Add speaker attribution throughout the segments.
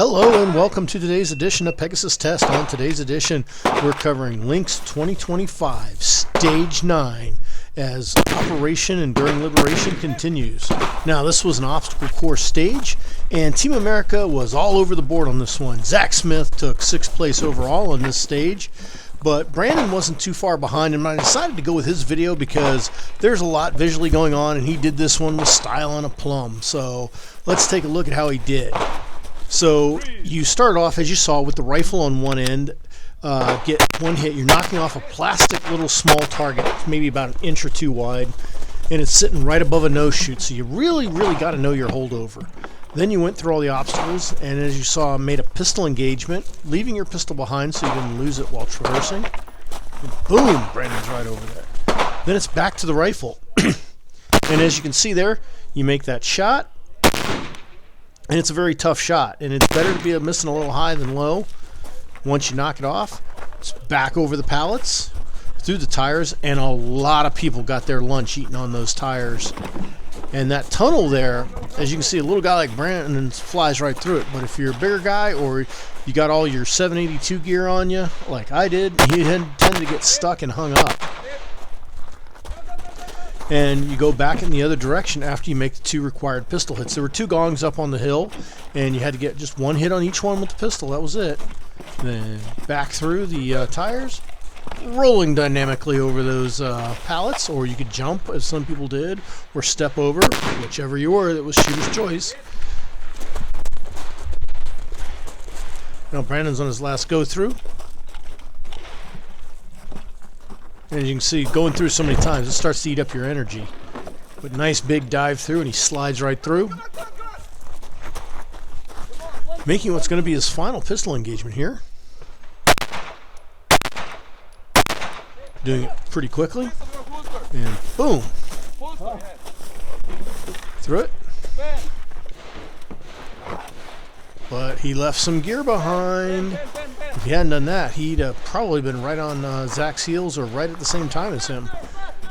Speaker 1: Hello and welcome to today's edition of Pegasus Test. On today's edition, we're covering Lynx 2025 Stage 9 as Operation Enduring Liberation continues. Now, this was an obstacle course stage, and Team America was all over the board on this one. Zach Smith took 6th place overall on this stage, but Brandon wasn't too far behind him. I decided to go with his video because there's a lot visually going on, and he did this one with style and aplomb. So let's take a look at how he did. So you start off, as you saw, with the rifle on one end. Get one hit. You're knocking off a plastic little small target, maybe about an inch or two wide, and it's sitting right above a nose chute. So you really got to know your holdover. Then you went through all the obstacles, and as you saw, made a pistol engagement, leaving your pistol behind so you didn't lose it while traversing. And boom, Brandon's right over there. Then it's back to the rifle. And as you can see there, you make that shot, and it's a very tough shot. And it's better to be missing a little high than low. Once you knock it off, it's back over the pallets, through the tires, and a lot of people got their lunch eating on those tires. And that tunnel there, as you can see, a little guy like Brandon flies right through it. But if you're a bigger guy or you got all your 782 gear on you, like I did, you tend to get stuck and hung up. And you go back in the other direction after you make the 2 required pistol hits. There were 2 gongs up on the hill, and you had to get just 1 hit on each one with the pistol. That was it. Then back through the tires, rolling dynamically over those pallets, or you could jump, as some people did, or step over, whichever you were. That was shooter's choice. Now Brandon's on his last go through. And as you can see, going through so many times, it starts to eat up your energy. But nice big dive through, and he slides right through, making what's going to be his final pistol engagement here. Doing it pretty quickly. And boom. Through it. But he left some gear behind. If he hadn't done that, he'd probably been right on Zach's heels or right at the same time as him.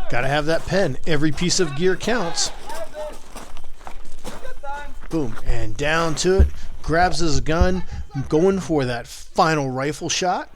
Speaker 1: Got to have that pen. Every piece of gear counts. Boom. And down to it. Grabs his gun, going for that final rifle shot.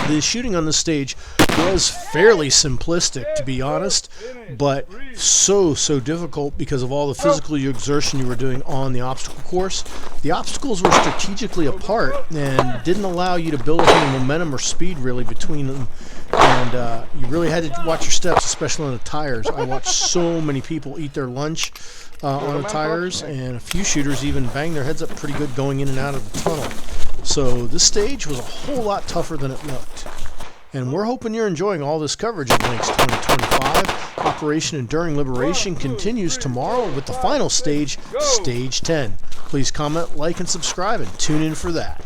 Speaker 1: The shooting on the stage was fairly simplistic, to be honest, but so difficult because of all the physical exertion you were doing on the obstacle course. The obstacles were strategically apart and didn't allow you to build up any momentum or speed really between them, and you really had to watch your steps, especially on the tires. I watched so many people eat their lunch on the tires, and a few shooters even banged their heads up pretty good going in and out of the tunnel. So this stage was a whole lot tougher than it looked. And we're hoping you're enjoying all this coverage of Lynx 2025. Operation Enduring Liberation continues tomorrow with the final stage, Stage 10. Please comment, like, and subscribe, and tune in for that.